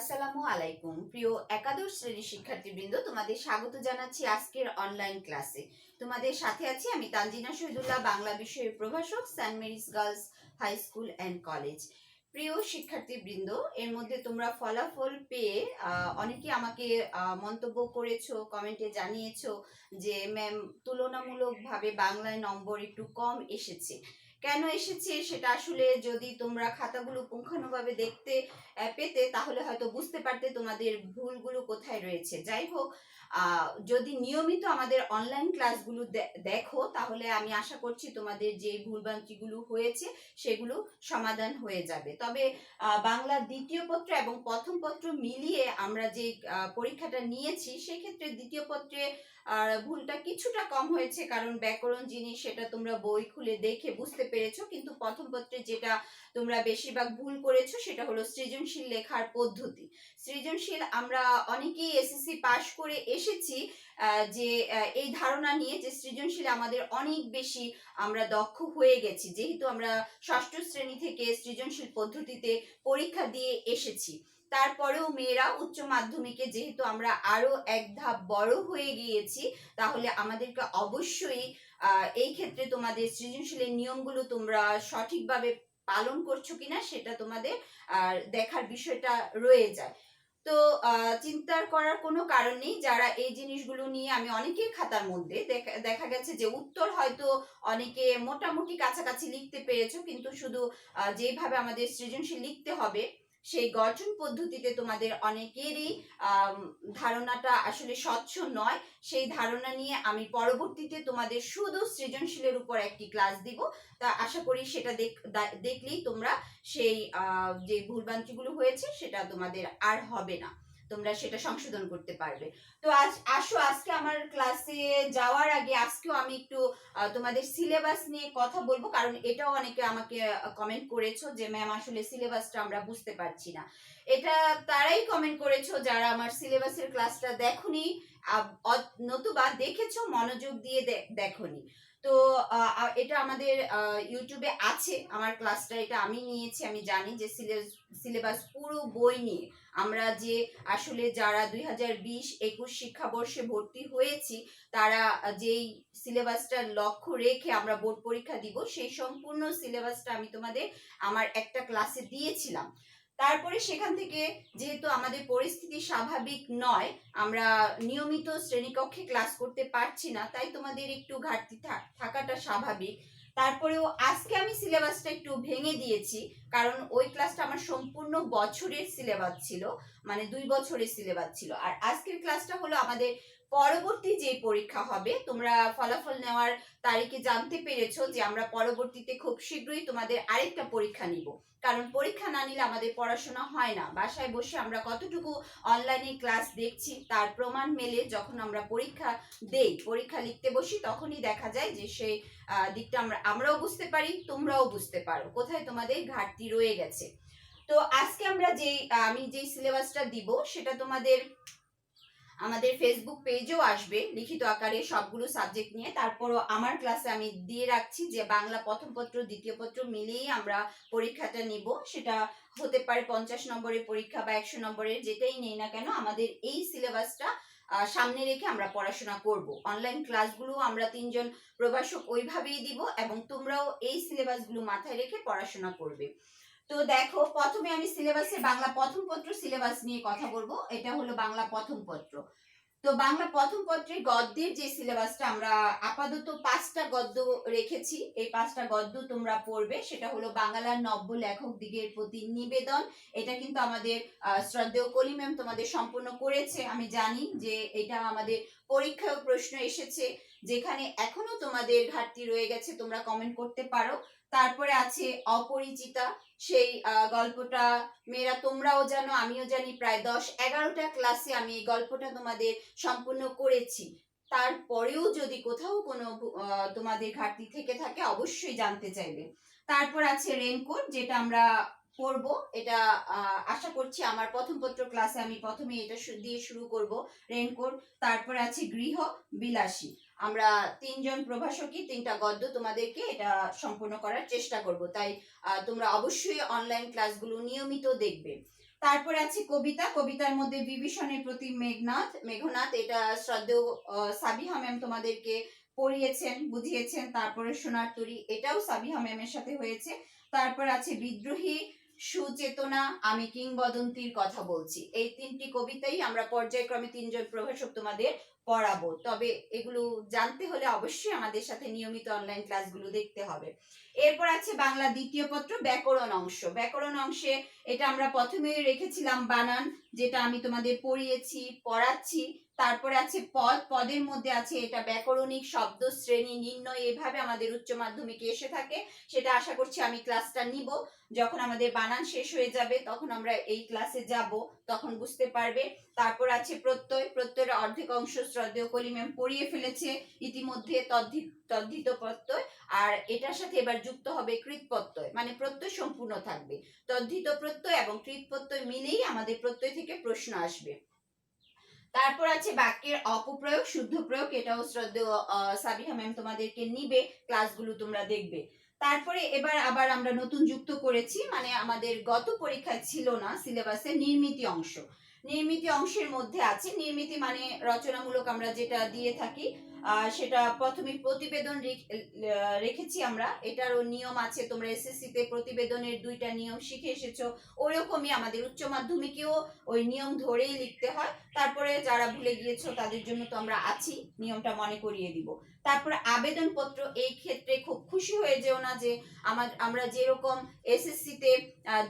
আসসালামু আলাইকুম প্রিয় একাদশ শ্রেণীর শিক্ষার্থীবৃন্দ, তোমাদের স্বাগত জানাচ্ছি আজকের অনলাইন ক্লাসে। তোমাদের সাথে আছি আমি তানজিনা শহীদুল্লাহ, বাংলা বিষয়ের প্রভাষক, Saint Mary's Girls High School and College. প্রিয় শিক্ষার্থীবৃন্দ, এর মধ্যে তোমরা ফলাফল পেয়ে অনেকে আমাকে মন্তব্য করেছো, কমেন্টে জানিয়েছো যে ম্যাম তুলনামূলকভাবে বাংলায় নম্বর একটু কম এসেছে। কেন এসেছে সেটা আসলে যদি তোমরা খাতাগুলো পুঙ্খানুভাবে দেখতে পেতে তাহলে হয়তো বুঝতে পারতে তোমাদের ভুলগুলো কোথায় রয়েছে। যাই হোক, যদি নিয়মিত আমাদের অনলাইন ক্লাসগুলো দেখো তাহলে আমি আশা করছি তোমাদের যে ভুলভ্রান্তিগুলো হয়েছে সেগুলো সমাধান হয়ে যাবে। তবে বাংলা দ্বিতীয় পত্র এবং প্রথম পত্র মিলিয়ে আমরা যে পরীক্ষাটা নিয়েছি সেক্ষেত্রে দ্বিতীয় পত্রে ভুলটা কিছুটা কম হয়েছে, কারণ ব্যাকরণ জিনিস সেটা তোমরা বই খুলে দেখে বুঝতে পেরেছো। কিন্তু প্রথম পত্রে যেটা তোমরা বেশিরভাগ ভুল করেছো সেটা হলো সৃজনশীল লেখার পদ্ধতি। সৃজনশীল আমরা অনেকেই এসএসসি পাশ করে এসেছি যে এই ধারণা নিয়ে যে সৃজনশীল আমাদের অনেক বেশি আমরা দক্ষ হয়ে গেছি, যেহেতু আমরা ষষ্ঠ শ্রেণী থেকে সৃজনশীল পদ্ধতিতে পরীক্ষা দিয়ে এসেছি। তারপরেও মেয়েরা উচ্চ মাধ্যমিকে যেহেতু আমরা আরো এক ধাপ বড় হয়ে গিয়েছি, তাহলে আমাদেরকে অবশ্যই এই ক্ষেত্রে তোমাদের সৃজনশীলের নিয়মগুলো তোমরা সঠিকভাবে পালন করছো কিনা সেটা তোমাদের দেখার বিষয়টা রয়ে যায়। তো চিন্তার করার কোনো কারণ নেই। যারা এই জিনিসগুলো নিয়ে, আমি অনেকের খাতার মধ্যে দেখা গেছে যে উত্তর হয়তো অনেকে মোটামুটি কাছাকাছি লিখতে পেরেছো, কিন্তু শুধু যেভাবে আমাদের সৃজনশীল লিখতে হবে সেই গঠন পদ্ধতিতে তোমাদের অনেকেরই ধারণাটা আসলে স্বচ্ছ নয়। সেই ধারণা নিয়ে আমি পরবর্তীতে তোমাদের শুধু সৃজনশীলের উপর একটি ক্লাস দিব। তা আশা করি সেটা দেখলেই তোমরা সেই যে ভুলভ্রান্তিগুলো হয়েছে সেটা তোমাদের আর হবে না, তোমরা সেটা সংশোধন করতে পারবে। তো আজকে আমার ক্লাসে যাওয়ার আগে আজকেও আমি একটু তোমাদের সিলেবাস নিয়ে কথা বলবো, কারণ এটাও অনেকে আমাকে কমেন্ট করেছো যে ম্যাম আসলে সিলেবাসটা আমরা বুঝতে পারছি না। এটা তারাই কমেন্ট করেছো যারা আমার সিলেবাসের ক্লাসটা দেখোনি, নতুবা দেখেছো মনোযোগ দিয়ে দেখোনি। তো এটা আমাদের ইউটিউবে আছে আমার ক্লাসটা, এটা আমি নিয়েছি। আমি জানি যে সিলেবাস পুরো বই নিয়ে আমরা যে আসলে যারা 2020-21 শিক্ষাবর্ষে ভর্তি হয়েছি তারা যেই সিলেবাসটার লক্ষ্য রেখে আমরা বোর্ড পরীক্ষা দিব সেই সম্পূর্ণ সিলেবাসটা আমি তোমাদের আমার একটা ক্লাসে দিয়েছিলাম। তারপরে সেখান থেকে যেহেতু আমাদের পরিস্থিতি স্বাভাবিক নয়, আমরা নিয়মিত শ্রেণীকক্ষে ক্লাস করতে পারছি না, তাই তোমাদের একটু ঘাটতি থাকাটা স্বাভাবিক। তারপরেও আজকে আমি সিলেবাসটা একটু ভেঙে দিয়েছি, কারণ ওই ক্লাসটা আমার সম্পূর্ণ বছরের সিলেবাস ছিল, মানে 2 বছরের সিলেবাস ছিল। আর আজকের ক্লাসটা হলো আমাদের পরবর্তী যে পরীক্ষা হবে। তোমরা ফলাফল নেওয়ার তারিখে জানতে পেরেছো যে আমরা পরবর্তীতে খুব শীঘ্রই তোমাদের আরেকটা পরীক্ষা নিব, কারণ পরীক্ষা না নিলে আমাদের পড়াশোনা হয় না। বাসায় বসে আমরা কতটুকু অনলাইনে ক্লাস দেখছি তার প্রমাণ মেলে যখন আমরা পরীক্ষা লিখতে বসি, তখনই দেখা যায় যে সেই দিকটা আমরাও বুঝতে পারি, তোমরাও বুঝতে পারো কোথায় তোমাদের ঘাটতি রয়ে গেছে। তো আজকে আমরা আমি যেই সিলেবাসটা দিব সেটা তোমাদের আমাদের ফেসবুক পেজেও আসবে লিখিত আকারে সবগুলো সাবজেক্ট নিয়ে। তারপরও আমার ক্লাসে আমি দিয়ে রাখছি যে বাংলা প্রথম পত্র দ্বিতীয় পত্র মিলিয়েই আমরা পরীক্ষাটা নিব। সেটা হতে পারে 50 নম্বরের পরীক্ষা বা 100 নম্বরের, যেটাই নেই না কেন আমাদের এই সিলেবাসটা সামনে রেখে আমরা পড়াশোনা করব। অনলাইন ক্লাসগুলো আমরা 3 জন প্রভাষক ওইভাবেই দিব এবং তোমরাও এই সিলেবাসগুলো মাথায় রেখে পড়াশোনা করবে। তো দেখো, প্রথমে আমি সিলেবাসে বাংলা প্রথম পত্র সিলেবাস নিয়ে কথা বলবো। এটা হলো বাংলা প্রথম পত্র। তো বাংলা প্রথম পত্রে গদ্যের যে সিলেবাসটা আমরা আপাতত 5টা গদ্য রেখেছি, এই 5টা গদ্য তোমরা পড়বে। সেটা হলো বাংলার নব্য লেখক দিগের প্রতি নিবেদন। এটা কিন্তু আমাদের শ্রদ্ধেয় কলি ম্যাম তোমাদের সম্পূর্ণ করেছে। আমি জানি যে এটা আমাদের পরীক্ষায় প্রশ্ন এসেছে, যেখানে এখনো তোমাদের ঘাটতি রয়ে গেছে, তোমরা কমেন্ট করতে পারো। তারপরে আছে অপরিচিতা, সেই গল্পটা মেয়েরা তোমরাও জানো, আমিও জানি, প্রায় 10-11টা ক্লাসে আমি এই গল্পটা তোমাদের সম্পূর্ণ করেছি। তারপরেও যদি কোথাও কোনো তোমাদের ঘাটতি থেকে থাকে অবশ্যই জানতে চাইবে। তারপর আছে রেনকোট, যেটা আমরা পড়বো। এটা আশা করছি আমার প্রথম পত্র ক্লাসে আমি প্রথমে এটা দিয়ে শুরু করব, রেনকোট। তারপর আছে গৃহ বিলাসী। আমরা 3 জন প্রভাষকই 3টা গদ্য তোমাদেরকে এটা সম্পূর্ণ করার চেষ্টা করব, তাই তোমরা অবশ্যই অনলাইন ক্লাসগুলো নিয়মিত দেখবে। তারপরে আছে কবিতা, কবিতার মধ্যে বিভীষণের প্রতি মেঘনাথ, এটা শ্রদ্ধেয় সাবিহা ম্যাম তোমাদেরকে পড়িয়েছেন, বুঝিয়েছেন। তারপরে সোনার তরী, এটাও সাবিহা ম্যামের সাথে হয়েছে। তারপর আছে বিদ্রোহী, সুচেতনা, আমি কিংবদন্তির কথা বলছি। এই তিনটি কবিতাই আমরা পর্যায়ক্রমে তিনজন প্রভাষক তোমাদের পড়াবো। তবে এগুলো জানতে হলে অবশ্যই আমাদের সাথে নিয়মিত অনলাইন ক্লাসগুলো দেখতে হবে। এরপর আছে বাংলা দ্বিতীয় পত্র ব্যাকরণ অংশ। ব্যাকরণ অংশে এটা আমরা প্রথমেই রেখেছিলাম বানান, যেটা আমি তোমাদের পড়িয়েছি, পড়াচ্ছি। তারপরে আছে পদ, পদের মধ্যে আছে এটা ব্যাকরণিক শব্দ শ্রেণী নির্ণয়, এভাবে আমাদের উচ্চ মাধ্যমিকে এসে থাকে। সেটা আশা করছি আমি ক্লাসটা নিব, যখন আমাদের বানান শেষ হয়ে যাবে তখন আমরা এই ক্লাসে যাব, তখন বুঝতে পারবে। তারপর আছে প্রত্যয়, প্রত্যয়ের অর্ধেক অংশ শ্রদ্ধেয় কলি ম্যাম পড়িয়ে ফেলেছে ইতিমধ্যে, তদ্ধিত প্রত্যয়। আর এটার সাথে এবার যুক্ত হবে কৃত প্রত্যয়, মানে প্রত্যয় সম্পূর্ণ থাকবে। তদ্ধিত প্রত্যয় এবং কৃত প্রত্যয় মিলেই আমাদের প্রত্যয় থেকে প্রশ্ন আসবে। তারপর আছে বাক্যের অপপ্রয়োগ, শুদ্ধ প্রয়োগ, এটাও শ্রদ্ধেয় সাবিহা ম্যাম তোমাদেরকে নিবে, ক্লাসগুলো তোমরা দেখবে। তারপরে এবার আবার আমরা নতুন যুক্ত করেছি, মানে আমাদের গত পরীক্ষায় ছিল না সিলেবাসে, নির্মিতি অংশ। নির্মিতি অংশের মধ্যে আছে, নির্মিতি মানে রচনামূলক আমরা যেটা দিয়ে থাকি, সেটা প্রথমে প্রতিবেদন রেখেছি আমরা। এটারও নিয়ম আছে, তোমরা এসএসসি তে প্রতিবেদনের 2টা নিয়ম শিখে এসেছো, ওরকমই আমাদের উচ্চ মাধ্যমিকেও ওই নিয়ম ধরেই লিখতে হয়। তারপরে যারা ভুলে গিয়েছো তাদের জন্য তো আমরা আছি, নিয়মটা মনে করিয়ে দিব। তারপরে আবেদনপত্র, এই ক্ষেত্রে খুব খুশি হয়ে যেও না যে আমরা যেরকম এসএসসি তে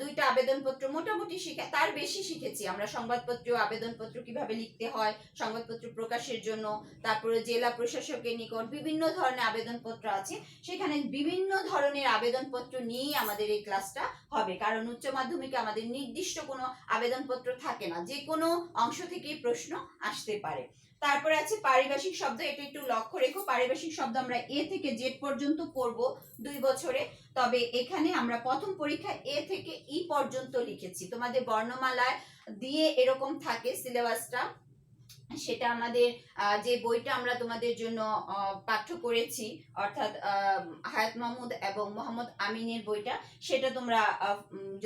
2টা আবেদনপত্র মোটামুটি শিখে, তার বেশি শিখেছি আমরা। সংবাদপত্র আবেদনপত্র কিভাবে লিখতে হয় সংবাদপত্র প্রকাশের জন্য, তারপরে জেলা প্রশাসকের নিকট বিভিন্ন ধরনের আবেদনপত্র আছে, সেখানে বিভিন্ন ধরনের আবেদনপত্র নিয়েই আমাদের এই ক্লাসটা হবে। কারণ উচ্চ মাধ্যমিকে আমাদের নির্দিষ্ট কোনো আবেদনপত্র থাকে না, যে কোনো অংশ থেকেই প্রশ্ন আসতে পারে। তারপরে আছে পারিভাষিক শব্দ, এটা একটু লক্ষ্য রেখো। পারিভাষিক শব্দ আমরা এ থেকে জেড পর্যন্ত পড়ব 2 বছরে, তবে এখানে আমরা প্রথম পরীক্ষায় এ থেকে ই পর্যন্ত লিখেছি। তোমাদের বর্ণমালায় দিয়ে এরকম থাকে সিলেবাসটা, সেটা আমাদের যে বইটা আমরা তোমাদের জন্য পাঠ্য করেছি, অর্থাৎ হায়াত মাহমুদ এবং মোহাম্মদ আমিনের বইটা, সেটা তোমরা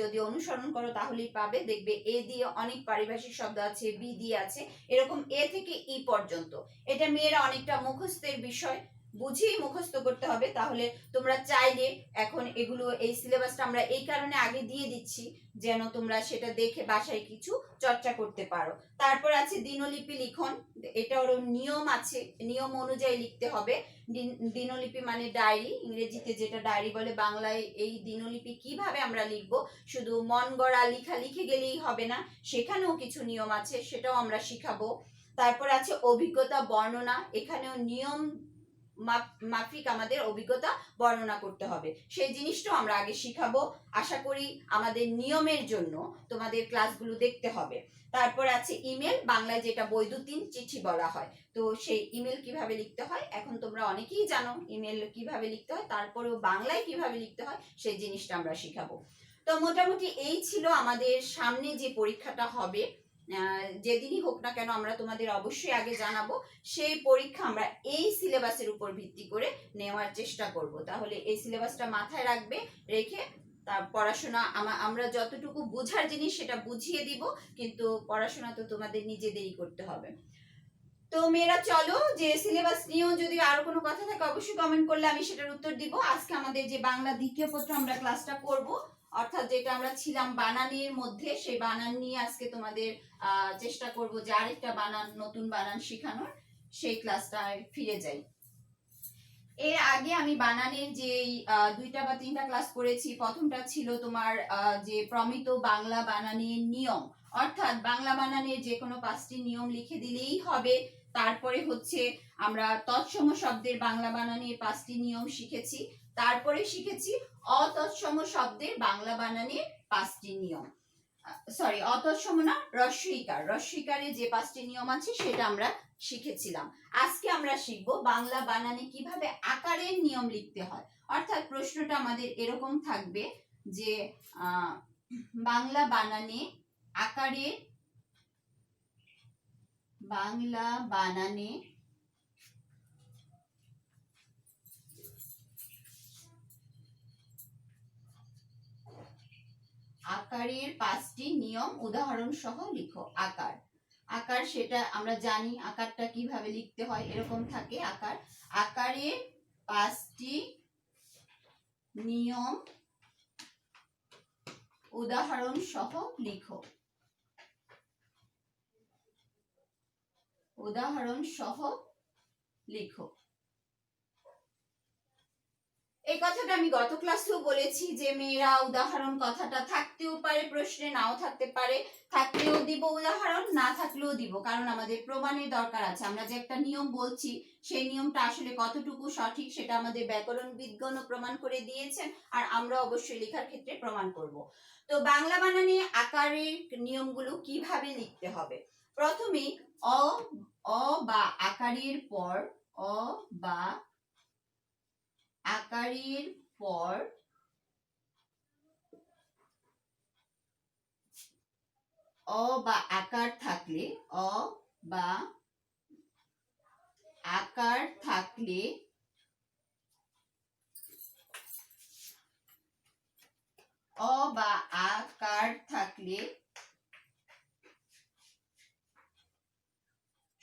যদি অনুসরণ করো তাহলেই পাবে। দেখবে এ দিয়ে অনেক পারিভাষিক শব্দ আছে, বি দিয়ে আছে, এরকম এ থেকে ই পর্যন্ত। এটা মেয়েরা অনেকটা মুখস্থের বিষয়, বুঝেই মুখস্থ করতে হবে। তাহলে তোমরা চাইলে এখন এগুলো, এই সিলেবাসটা আমরা এই কারণে আগে দিয়ে দিচ্ছি যেন তোমরা সেটা দেখে বাসায় কিছু চর্চা করতে পারো। তারপর আছে দিনলিপি লিখন, এটারও নিয়ম আছে, নিয়ম অনুযায়ী লিখতে হবে। দিনলিপি মানে ডায়েরি, ইংরেজিতে যেটা ডায়েরি বলে, বাংলায় এই দিনলিপি কিভাবে আমরা লিখবো, শুধু মন গড়া লিখা লিখে গেলেই হবে না, সেখানেও কিছু নিয়ম আছে, সেটাও আমরা শিখাবো। তারপর আছে অভিজ্ঞতা বর্ণনা, এখানেও নিয়ম মাফিক আমাদের অভিজ্ঞতা বর্ণনা করতে হবে, সেই জিনিসটাও আমরা আগে শিখাবো। আশা করি আমাদের নিয়মের জন্য তোমাদের ক্লাসগুলো দেখতে হবে। তারপর আছে ইমেল, বাংলায় যেটা বৈদ্যুতিন চিঠি বলা হয়, তো সেই ইমেল কিভাবে লিখতে হয় এখন তোমরা অনেকেই জানো ইমেল কিভাবে লিখতে হয়, তারপরেও বাংলায় কিভাবে লিখতে হয় সেই জিনিসটা আমরা শিখাবো। তো মোটামুটি এই ছিল আমাদের সামনে যে পরীক্ষাটা হবে, যেদিনই হোক না কেন আমরা তোমাদের অবশ্যই আগে জানাবো। সেই পরীক্ষা আমরা এই সিলেবাসের উপর ভিত্তি করে নেওয়ার চেষ্টা করব। তাহলে এই সিলেবাসটা মাথায় রাখবে, রেখে তার পড়াশোনা আমরা যতটুকু বোঝার জিনিস সেটা বুঝিয়ে দিব, কিন্তু পড়াশোনা তো তোমাদের নিজেদেরই করতে হবে। তো মেয়েরা চলো, যে সিলেবাস নিয়েও যদি আরো কোনো কথা থাকে অবশ্যই কমেন্ট করলে আমি সেটার উত্তর দিব। আজকে আমাদের যে বাংলা দ্বিতীয় পত্র আমরা ক্লাসটা করব, অর্থাৎ যেটা আমরা ছিলাম বানানের মধ্যে, সেই বানান নিয়ে আজকে তোমাদের চেষ্টা করব যে আরেকটা বানান, নতুন বানান শেখানোর, সেই ক্লাসটা ফিরে যাই। এর আগে আমি বানানের যে 2টা বা 3টা ক্লাস করেছি। প্রথমটা ছিল তোমার যে প্রমিত বাংলা বানানের নিয়ম, অর্থাৎ বাংলা বানানের যে কোনো 5টি নিয়ম লিখে দিলেই হবে। তারপরে হচ্ছে আমরা তৎসম শব্দের বাংলা বানানের 5টি নিয়ম শিখেছি। তারপরে শিখেছি অতৎসম শব্দের বাংলা বানানের 5টি নিয়ম, সরি অতৎসম না, রস্বইকারের যে 5টি নিয়ম আছে সেটা আমরা শিখেছিলাম। আজকে আমরা শিখবো বাংলা বানানে কিভাবে আকারের নিয়ম লিখতে হয়। অর্থাৎ প্রশ্নটা আমাদের এরকম থাকবে যে বাংলা বানানে আকারের, বাংলা বানানে আকারের 5টি নিয়ম উদাহরণ সহ লিখো। আকার, আকার সেটা আমরা জানি, আকারটা কিভাবে লিখতে হয়, এরকম থাকে আকার। আকারের 5টি নিয়ম উদাহরণ সহ লিখো। উদাহরণ সহ লিখো। এই কথাটা আমি গত ক্লাসেও বলেছি যে মেয়েরা উদাহরণ কথাটা থাকতেও পারে, প্রশ্নে নাও থাকতে পারে, থাকলেও দিব উদাহরণ, না থাকলেও দিব, কারণ আমাদের প্রমাণের দরকার আছে। আমরা যে একটা নিয়ম বলছি সেই নিয়মটা আসলে কতটুকু সঠিক সেটা আমাদের ব্যাকরণবিদগণও প্রমাণ করে দিয়েছেন, আর আমরা অবশ্যই লেখার ক্ষেত্রে প্রমাণ করব। তো বাংলা বানানে আকারের নিয়মগুলো কিভাবে লিখতে হবে? প্রথমে অ বা আকারের পর অ বা আকারের পর অ বা আকার থাকলে অ বা আকার থাকলে অ বা আকার থাকলে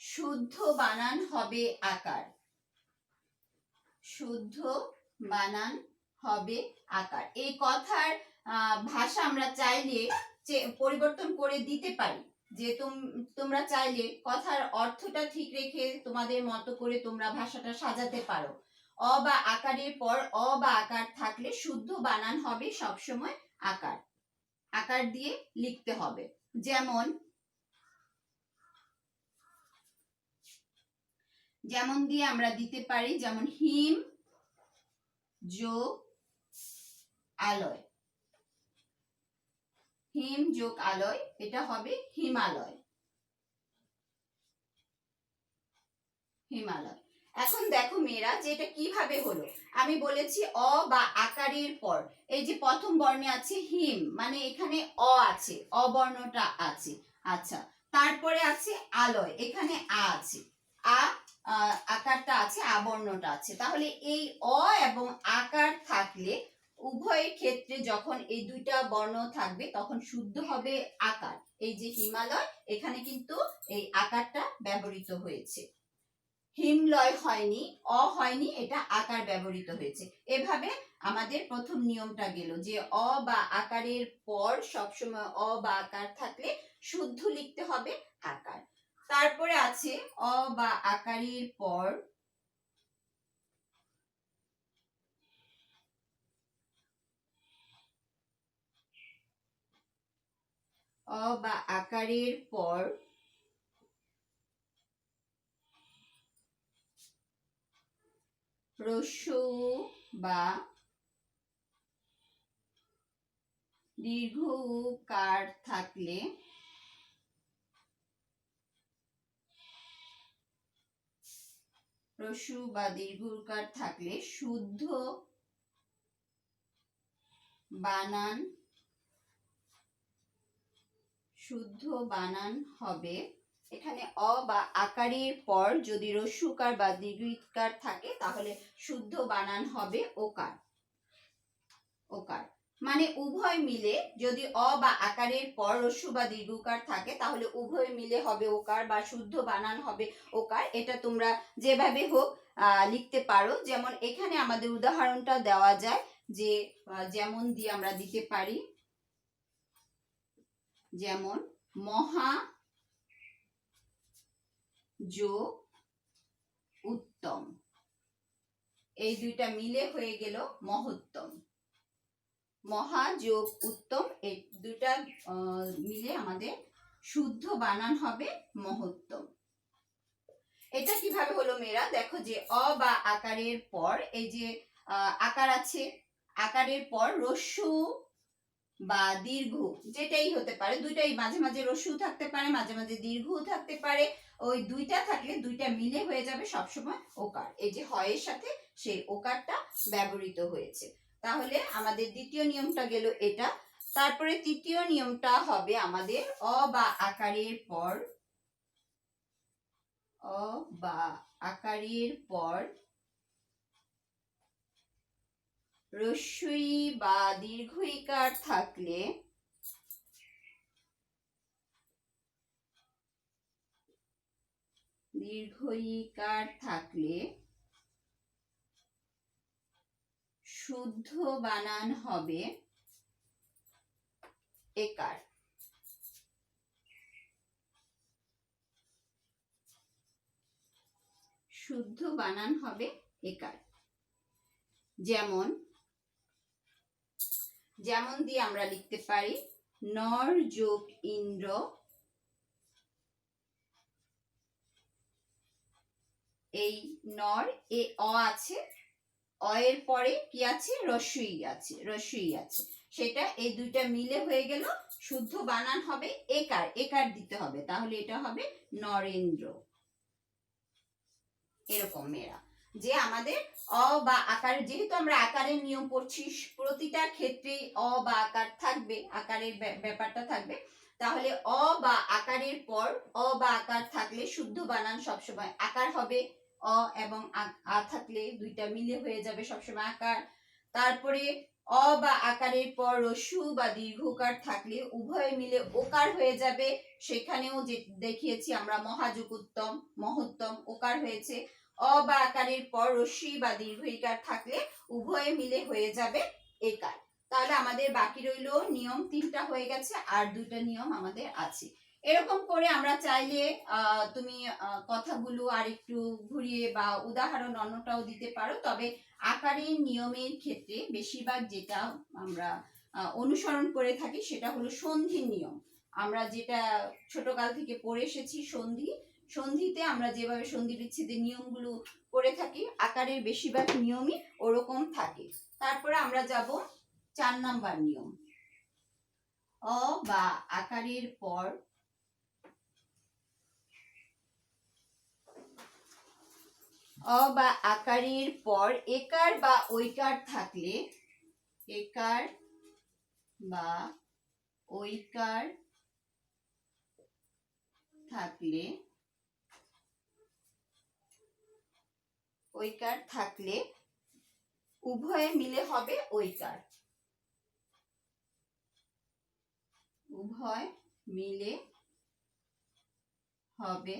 শুদ্ধ বানান হবে আকার। শুদ্ধ বানান হবে আকার। এই কথার ভাষা আমরা চাইলে পরিবর্তন করে দিতে পারি, যে তোমরা চাইলে কথার অর্থটা ঠিক রেখে তোমাদের মতো করে তোমরা ভাষাটা সাজাতে পারো। অ বা আকারের পর অ বা আকার থাকলে শুদ্ধ বানান হবে সবসময় আকার। আকার দিয়ে লিখতে হবে। যেমন দিয়ে আমরা দিতে পারি, যেমন হিম যোগ আলয়। হিম যোগ আলয়, এটা হবে হিমালয়। হিমালয়। এখন দেখো মেয়েরা যে এটা কিভাবে হলো। আমি বলেছি অ বা আকারের পর এই যে প্রথম বর্ণে আছে হিম, মানে এখানে অ আছে, অ বর্ণটা আছে। আচ্ছা, তারপরে আছে আলয়, এখানে আ আছে, আকারটা আছে, আ বর্ণটা আছে। তাহলে এই অ এবং আকার থাকলে উভয়ের ক্ষেত্রে যখন এই দুইটা বর্ণ থাকবে তখন শুদ্ধ হবে আকার। এই যে হিমালয়, এখানে কিন্তু এই আকারটা ব্যবহৃত হয়েছে, হিমলয় হয়নি, অ হয়নি, এটা আকার ব্যবহৃত হয়েছে। এভাবে আমাদের প্রথম নিয়মটা গেল যে অ বা আকারের পর সবসময় অ বা আকার থাকলে শুদ্ধ লিখতে হবে আকার। তারপরে আছে অ বা আকারের পর অ বা আকারের পর হ্রস্ব বা দীর্ঘ কার থাকলে হ্রস্ব বা দীর্ঘকার থাকলে শুদ্ধ বানান হবে। এখানে অ বা আকারের পর যদি হ্রস্বকার বা দীর্ঘকার থাকে তাহলে শুদ্ধ বানান হবে ওকার। ওকার মানে উভয় মিলে, যদি অ বা আকারের পর হ্রস্ব বা দীর্ঘকার থাকে তাহলে উভয় মিলে হবে ওকার বা শুদ্ধ বানান হবে ওকার। এটা তোমরা যেভাবে হোক লিখতে পারো। যেমন এখানে আমাদের উদাহরণটা দেওয়া যায়, যে যেমন দিয়ে আমরা দিতে পারি, যেমন মহা যোগ উত্তম, এই দুইটা মিলে হয়ে গেল মহত্তম। মহা যোগ উত্তম, এই দুইটা মিলে আমাদের শুদ্ধ বানান হবে মহত্তম। এটা কিভাবে হলো মেয়েরা? দেখো যে অ বা আকারের পর এই যে আকার আছে, আকারের পর হ্রস্ব বা দীর্ঘ যেটাই হতে পারে, দুইটাই, মাঝে মাঝে হ্রস্ব থাকতে পারে, মাঝে মাঝে দীর্ঘ থাকতে পারে, ওই দুইটা থাকলে দুইটা মিলে হয়ে যাবে সবসময় ওকার। এই যে হয়ের সাথে সেই ওকারটা ব্যবহৃত হয়েছে। তাহলে আমাদের দ্বিতীয় নিয়মটা গেল এটা। তারপরে তৃতীয় নিয়মটা হবে আমাদের অ বা আকারের পর অ বা আকারের পর হ্রস্বই বা দীর্ঘ ইকার থাকলে দীর্ঘ ইকার থাকলে শুদ্ধ বানান হবে একার। শুদ্ধ বানান হবে একার। যেমন দিয়ে আমরা লিখতে পারি নর যোগ ইন্দ্র, এই নর এ অ আছে, অ এর পরে কি আছে, রস্বই আছে, সেটা এই দুইটা মিলে হয়ে গেল শুদ্ধ বানান হবে একার। একার দিতে হবে, তাহলে এটা হবে নরেন্দ্র। এরকম মেয়েরা যে আমাদের অ বা আকার, যেহেতু আমরা আকারের নিয়ম পড়ছি, প্রতিটা ক্ষেত্রেই অ বা আকার থাকবে, আকারের ব্যাপারটা থাকবে। তাহলে অ বা আকারের পর অ বা আকার থাকলে শুদ্ধ বানান সবসময় আকার হবে। অ এবং আ থাকলে দুইটা মিলে হয়ে যাবে সবসময় আকার। তারপরে অ বা আকারের পর রস্যু বা দীর্ঘকার থাকলে উভয় মিলে ওকার হয়ে যাবে। সেখানেও যে দেখিয়েছি আমরা মহাযুগোত্তম, মহোত্তম, ওকার হয়েছে। অ বা আকারের পর রস্যি বা দীর্ঘ ইকার থাকলে উভয়ে মিলে হয়ে যাবে একার। তাহলে আমাদের বাকি রইল নিয়ম 3টা হয়ে গেছে, আর 2টা নিয়ম আমাদের আছে। এরকম করে আমরা চাইলে তুমি কথাগুলো আর একটু ঘুরিয়ে বা উদাহরণ অন্যটাও দিতে পারো। তবে আকারের নিয়মের ক্ষেত্রে বেশিরভাগ যেটা আমরা অনুসরণ করে থাকি সেটা হলো সন্ধির নিয়ম। আমরা যেটা ছোটকাল থেকে পড়ে এসেছি সন্ধিতে আমরা যেভাবে সন্ধি বিচ্ছেদের নিয়মগুলো করে থাকি, আকারের বেশিরভাগ নিয়মই ওরকম থাকে। তারপরে আমরা যাব 4 নাম্বার নিয়ম। অ বা আকারের পর অ বা আকারের পর একার বা ঐকার থাকলে, একার বা ঐকার থাকলে, ঐকার থাকলে উভয়ে মিলে হবে ঐকার। উভয় মিলে হবে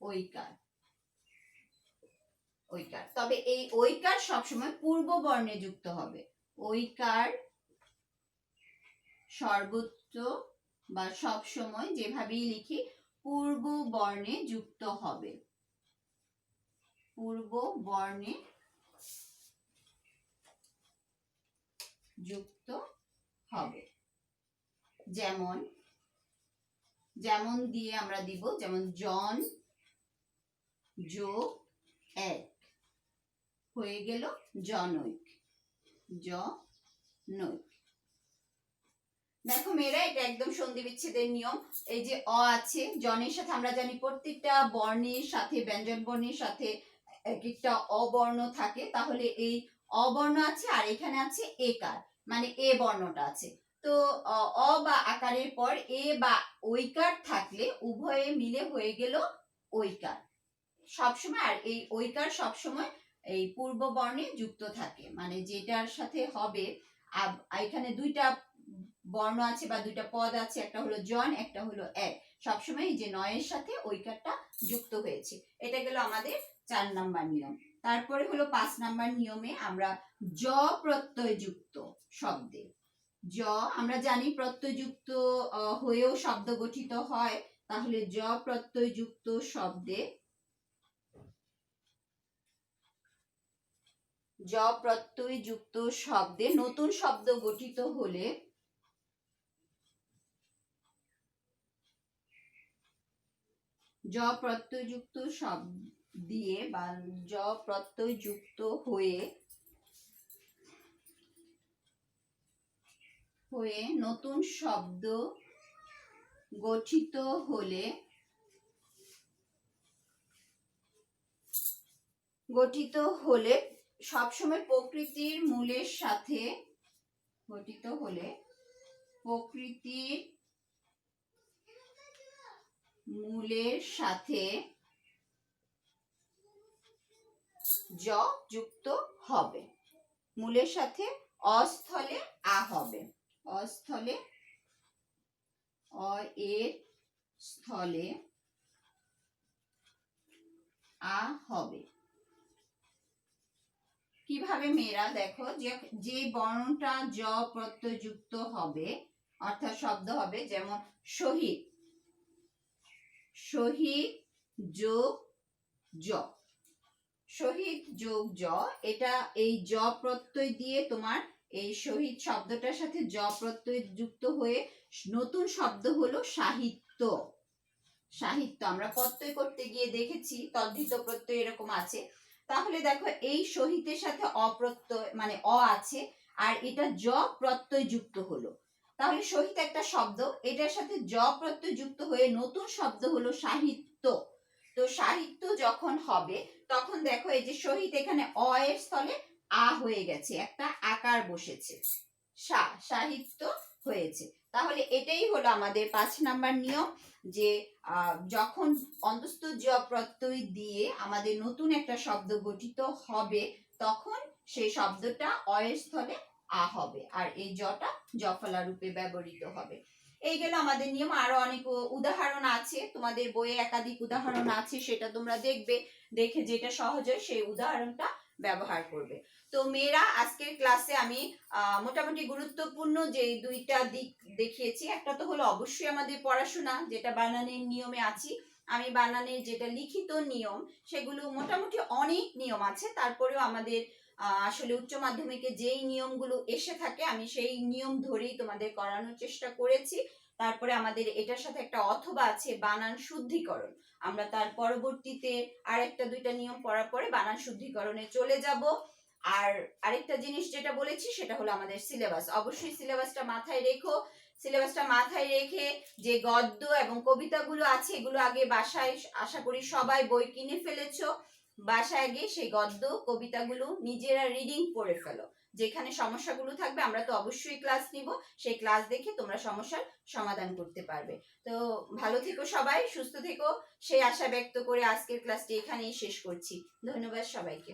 ঐকার। ঐকার, তবে এই ঐকার সবসময় পূর্ব বর্ণে যুক্ত হবে। ঐকার সর্বত্র বা সবসময় যেভাবেই লিখি পূর্ব বর্ণে যুক্ত হবে। পূর্ব বর্ণে যুক্ত হবে। যেমন দিয়ে আমরা দিব, যেমন জন যোগ এক হয়ে গেল জনৈক। জনৈক। দেখো মেয়েরা, এটা একদম সন্ধি বিচ্ছেদের নিয়ম। এই যে অ আছে, জনের সাথে আমরা জানি প্রত্যেকটা বর্ণের সাথে, ব্যঞ্জন বর্ণের সাথে এক একটা অবর্ণ থাকে। তাহলে এই অবর্ণ আছে আর এখানে আছে একার, মানে এ বর্ণটা আছে। তো অ বা আকারের পর এ বা ঐকার থাকলে উভয়ে মিলে হয়ে গেল ঐকার সবসময়। আর এই ঐকার সবসময় এই পূর্ব বর্ণে যুক্ত থাকে, মানে যেটার সাথে হবে। এখানে দুইটা বর্ণ আছে বা দুইটা পদ আছে, একটা হলো জন, একটা হলো এক। সবসময় যে নয়ের সাথে ঐকারটা যুক্ত হয়েছে। এটা গেল আমাদের 4 নাম্বার নিয়ম। তারপরে হলো 5 নাম্বার নিয়মে আমরা জ প্রত্যয় যুক্ত শব্দে, জ আমরা জানি প্রত্যয়যুক্ত হয়েও শব্দ গঠিত হয়। তাহলে জ প্রত্যয় যুক্ত শব্দে, জ প্রত্যয় যুক্ত শব্দে নতুন শব্দ গঠিত হলে, জ প্রত্যয় যুক্ত শব্দ দিয়ে বা জ প্রত্যয় যুক্ত হয়ে নতুন শব্দ গঠিত হলে, সবসময় প্রকৃতির মূলের সাথে, গঠিত হলে প্রকৃতির মূলের সাথে জ যুক্ত হবে। মূলের সাথে অস্থলে আ হবে। অস্থলে, অ এর স্থলে আ হবে। কিভাবে মেয়েরা দেখো, যে বর্ণটা জ প্রত্যয়যুক্ত হবে অর্থাৎ শব্দ হবে, যেমন শহীদ, শহীদ যোগ জ, শহীদ যোগ জ, এটা এই জ প্রত্যয় দিয়ে তোমার এই শহীদ শব্দটার সাথে জ প্রত্যয় যুক্ত হয়ে নতুন শব্দ হলো সাহিত্য। সাহিত্য আমরা প্রত্যয় করতে গিয়ে দেখেছি তদ্ধিত প্রত্যয় এরকম আছে। তাহলে দেখো এই শহীদের সাথে অপ্রত্যয় মানে অ আছে, আর এটা জ প্রত্যয় যুক্ত হলো, তাহলে শহীদ একটা শব্দ, এটার সাথে জ প্রত্যয় যুক্ত হয়ে নতুন শব্দ হলো সাহিত্য। তো সাহিত্য যখন হবে তখন দেখো এই যে শহীদ এখানে অ এর স্থলে আ হয়ে গেছে, একটা আকার বসেছে, সাহিত্য হয়েছে। তাহলে এটাই হলো আমাদের 5 নাম্বার নিয়ম, যে যখন অন্তস্থ জ প্রত্যয় দিয়ে আমাদের নতুন একটা শব্দ গঠিত হবে তখন সেই শব্দটা অ এর স্থলে আ হবে, আর এই জটা জফলা রূপে ব্যবহৃত হবে। এই গেল আমাদের নিয়ম। আরো অনেক উদাহরণ আছে, তোমাদের বইয়ে একাধিক উদাহরণ আছে, সেটা তোমরা দেখবে, দেখে যেটা সহজ হয় সেই উদাহরণটা ব্যবহার করবে। তো মেয়েরা, আজকের ক্লাসে আমি মোটামুটি গুরুত্বপূর্ণ যে দুইটা দিক দেখিয়েছি। একটা তো হলো অবশ্যই আমাদের পড়াশোনা, যেটা বানানের নিয়মে আছি আমি, বানানের যেটা লিখিত নিয়ম সেগুলো মোটামুটি অনেক নিয়ম আছে, তারপরেও আমাদের আসলে উচ্চ মাধ্যমিকে যেই নিয়মগুলো এসে থাকে আমি সেই নিয়ম ধরেই তোমাদের করানোর চেষ্টা করেছি। তারপরে আমাদের এটার সাথে একটা অথবা আছে, বানান শুদ্ধিকরণ। আমরা তার পরবর্তীতে আরেকটা দুইটা নিয়ম পড়ার পরে বানান শুদ্ধিকরণে চলে যাব। আর আরেকটা জিনিস যেটা বলেছি সেটা হলো আমাদের সিলেবাস। অবশ্যই সিলেবাসটা মাথায় রেখো। সিলেবাসটা মাথায় রেখে যে গদ্য এবং কবিতাগুলো আছে এগুলো আগে বাসায়, আশা করি সবাই বই কিনে ফেলেছো, বাসায় গিয়ে সেই গদ্য কবিতাগুলো নিজেরা রিডিং পড়ে ফেলো। যেখানে সমস্যাগুলো থাকবে আমরা তো অবশ্যই ক্লাস নিব, সেই ক্লাস দেখে তোমরা সমস্যার সমাধান করতে পারবে। তো ভালো থেকো সবাই, সুস্থ থেকো, সেই আশা ব্যক্ত করে আজকের ক্লাসটি এখানেই শেষ করছি। ধন্যবাদ সবাইকে।